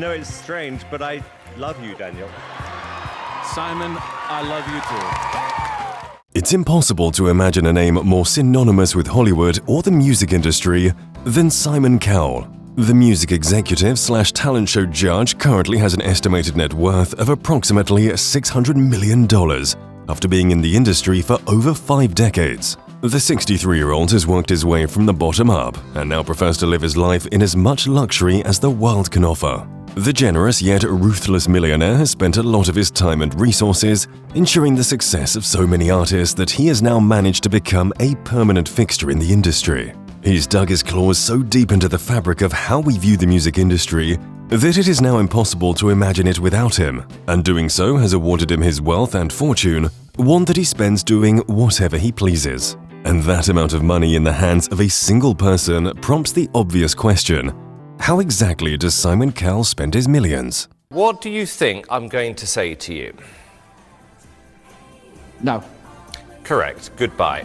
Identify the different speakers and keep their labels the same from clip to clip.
Speaker 1: No, it's strange, but I love you, Daniel.
Speaker 2: Simon, I love you too.
Speaker 3: It's impossible to imagine a name more synonymous with Hollywood or the music industry than Simon Cowell. The music executive / talent show judge currently has an estimated net worth of approximately $600 million after being in the industry for over 5 decades. The 63-year-old has worked his way from the bottom up and now prefers to live his life in as much luxury as the world can offer. The generous yet ruthless millionaire has spent a lot of his time and resources ensuring the success of so many artists that he has now managed to become a permanent fixture in the industry. He's dug his claws so deep into the fabric of how we view the music industry that it is now impossible to imagine it without him, and doing so has awarded him his wealth and fortune, one that he spends doing whatever he pleases. And that amount of money in the hands of a single person prompts the obvious question: how exactly does Simon Cowell spend his millions?
Speaker 4: What do you think I'm going to say to you?
Speaker 5: No.
Speaker 4: Correct. Goodbye.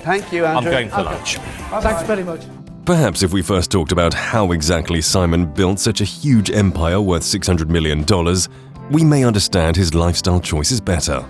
Speaker 5: Thank you, Andrew.
Speaker 4: I'm going for lunch.
Speaker 5: Thanks very much.
Speaker 3: Perhaps if we first talked about how exactly Simon built such a huge empire worth $600 million, we may understand his lifestyle choices better.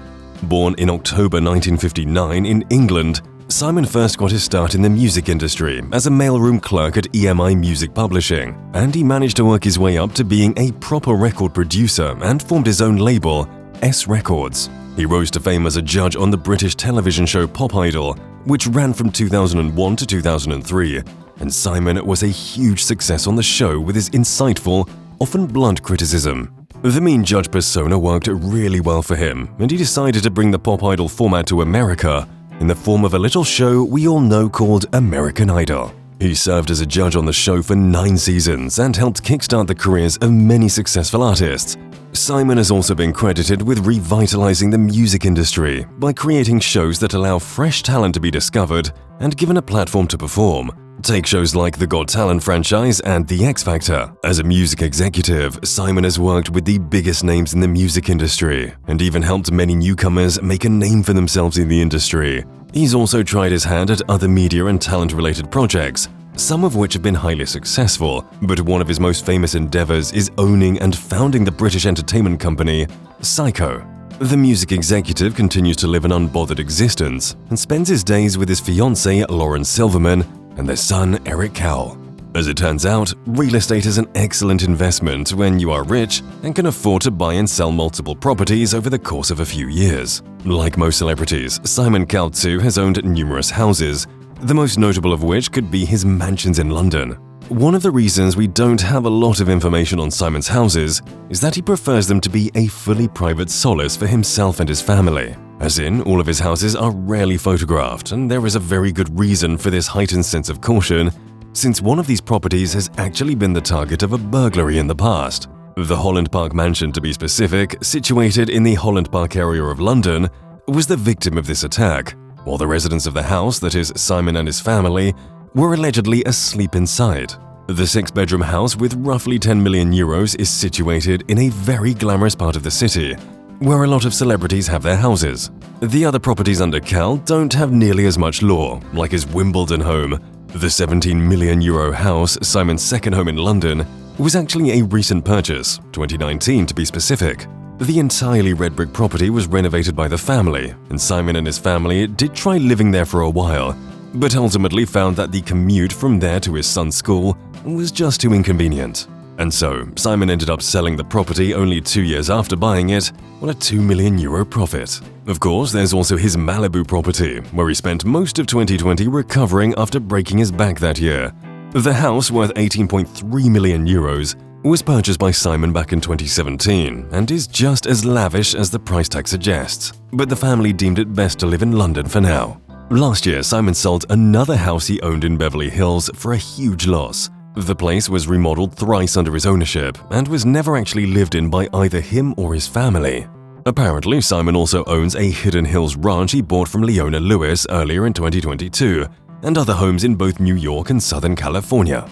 Speaker 3: Born in October 1959 in England, Simon first got his start in the music industry as a mailroom clerk at EMI Music Publishing, and he managed to work his way up to being a proper record producer and formed his own label, S Records. He rose to fame as a judge on the British television show Pop Idol, which ran from 2001 to 2003, and Simon was a huge success on the show with his insightful, often blunt criticism. The mean judge persona worked really well for him, and he decided to bring the Pop Idol format to America in the form of a little show we all know called American Idol. He served as a judge on the show for 9 seasons and helped kickstart the careers of many successful artists. Simon has also been credited with revitalizing the music industry by creating shows that allow fresh talent to be discovered and given a platform to perform. Take shows like the Got Talent franchise and The X Factor. As a music executive, Simon has worked with the biggest names in the music industry and even helped many newcomers make a name for themselves in the industry. He's also tried his hand at other media and talent-related projects, some of which have been highly successful, but one of his most famous endeavors is owning and founding the British entertainment company, Syco. The music executive continues to live an unbothered existence and spends his days with his fiancée, Lauren Silverman, and their son, Eric Cowell. As it turns out, real estate is an excellent investment when you are rich and can afford to buy and sell multiple properties over the course of a few years. Like most celebrities, Simon Cowell too has owned numerous houses, the most notable of which could be his mansions in London. One of the reasons we don't have a lot of information on Simon's houses is that he prefers them to be a fully private solace for himself and his family. As in, all of his houses are rarely photographed, and there is a very good reason for this heightened sense of caution, since one of these properties has actually been the target of a burglary in the past. The Holland Park mansion, to be specific, situated in the Holland Park area of London, was the victim of this attack, while the residents of the house, that is, Simon and his family, were allegedly asleep inside. The 6-bedroom house with roughly €10 million is situated in a very glamorous part of the city, where a lot of celebrities have their houses. The other properties under Cowell don't have nearly as much lore, like his Wimbledon home. The €17 million house, Simon's second home in London, was actually a recent purchase, 2019 to be specific. The entirely red brick property was renovated by the family, and Simon and his family did try living there for a while, but ultimately found that the commute from there to his son's school was just too inconvenient. And so, Simon ended up selling the property only 2 years after buying it on a €2 million profit. Of course, there's also his Malibu property, where he spent most of 2020 recovering after breaking his back that year. The house, worth €18.3 million, was purchased by Simon back in 2017 and is just as lavish as the price tag suggests, but the family deemed it best to live in London for now. Last year, Simon sold another house he owned in Beverly Hills for a huge loss. The place was remodeled thrice under his ownership and was never actually lived in by either him or his family. Apparently, Simon also owns a Hidden Hills ranch he bought from Leona Lewis earlier in 2022, and other homes in both New York and Southern California.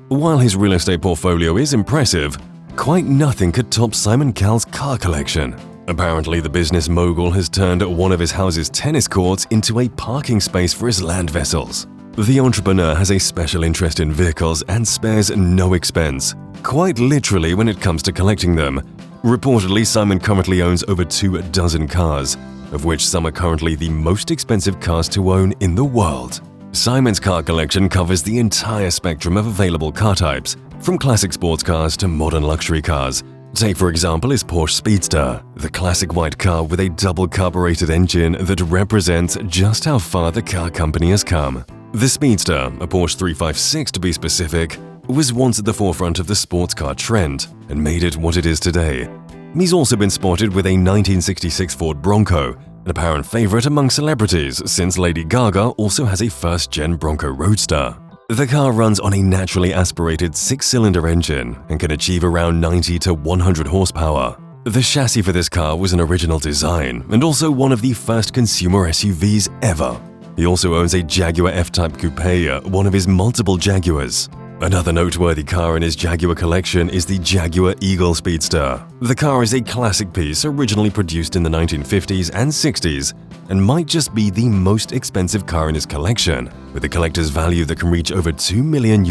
Speaker 3: While his real estate portfolio is impressive, quite nothing could top Simon Cowell's car collection. Apparently, the business mogul has turned one of his house's tennis courts into a parking space for his land vessels. The entrepreneur has a special interest in vehicles and spares no expense, quite literally when it comes to collecting them. Reportedly, Simon currently owns over 24 cars, of which some are currently the most expensive cars to own in the world. Simon's car collection covers the entire spectrum of available car types, from classic sports cars to modern luxury cars. Take for example his Porsche Speedster, the classic white car with a double carbureted engine that represents just how far the car company has come. The Speedster, a Porsche 356 to be specific, was once at the forefront of the sports car trend and made it what it is today. He's also been spotted with a 1966 Ford Bronco, an apparent favorite among celebrities since Lady Gaga also has a first-gen Bronco Roadster. The car runs on a naturally aspirated 6-cylinder engine and can achieve around 90 to 100 horsepower. The chassis for this car was an original design and also one of the first consumer SUVs ever. He also owns a Jaguar F-Type Coupe, one of his multiple Jaguars. Another noteworthy car in his Jaguar collection is the Jaguar Eagle Speedster. The car is a classic piece originally produced in the 1950s and 60s and might just be the most expensive car in his collection, with a collector's value that can reach over $2 million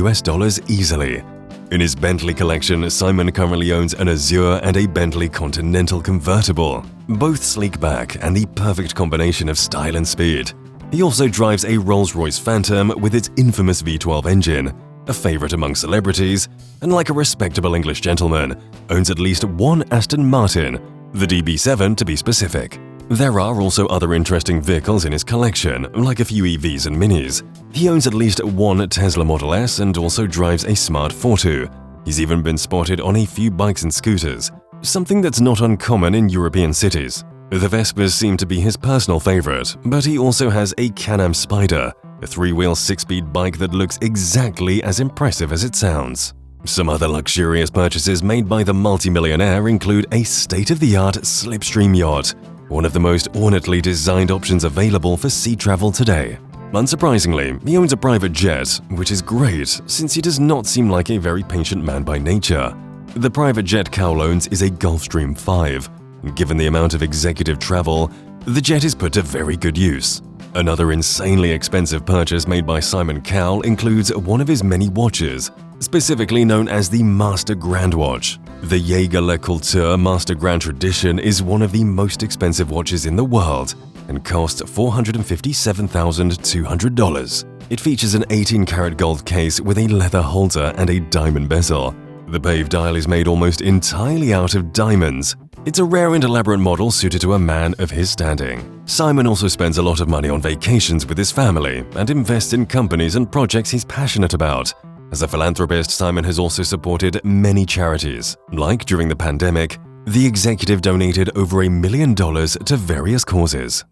Speaker 3: easily. In his Bentley collection, Simon currently owns an Azure and a Bentley Continental convertible, both sleek back and the perfect combination of style and speed. He also drives a Rolls-Royce Phantom with its infamous V12 engine, a favorite among celebrities, and like a respectable English gentleman, owns at least one Aston Martin, the DB7 to be specific. There are also other interesting vehicles in his collection, like a few EVs and minis. He owns at least one Tesla Model S and also drives a Smart Fortwo. He's even been spotted on a few bikes and scooters, something that's not uncommon in European cities. The Vespas seem to be his personal favorite, but he also has a Can-Am Spyder, a 3-wheel 6-speed bike that looks exactly as impressive as it sounds. Some other luxurious purchases made by the multimillionaire include a state-of-the-art slipstream yacht, one of the most ornately designed options available for sea travel today. Unsurprisingly, he owns a private jet, which is great since he does not seem like a very patient man by nature. The private jet Cowell owns is a Gulfstream 5. Given the amount of executive travel, the jet is put to very good use. Another insanely expensive purchase made by Simon Cowell includes one of his many watches, specifically known as the Master Grand Watch. The Jaeger LeCoultre Master Grand Tradition is one of the most expensive watches in the world and costs $457,200. It features an 18-karat gold case with a leather holder and a diamond bezel. The paved dial is made almost entirely out of diamonds. It's a rare and elaborate model suited to a man of his standing. Simon also spends a lot of money on vacations with his family and invests in companies and projects he's passionate about. As a philanthropist, Simon has also supported many charities. Like during the pandemic, the executive donated over $1 million to various causes.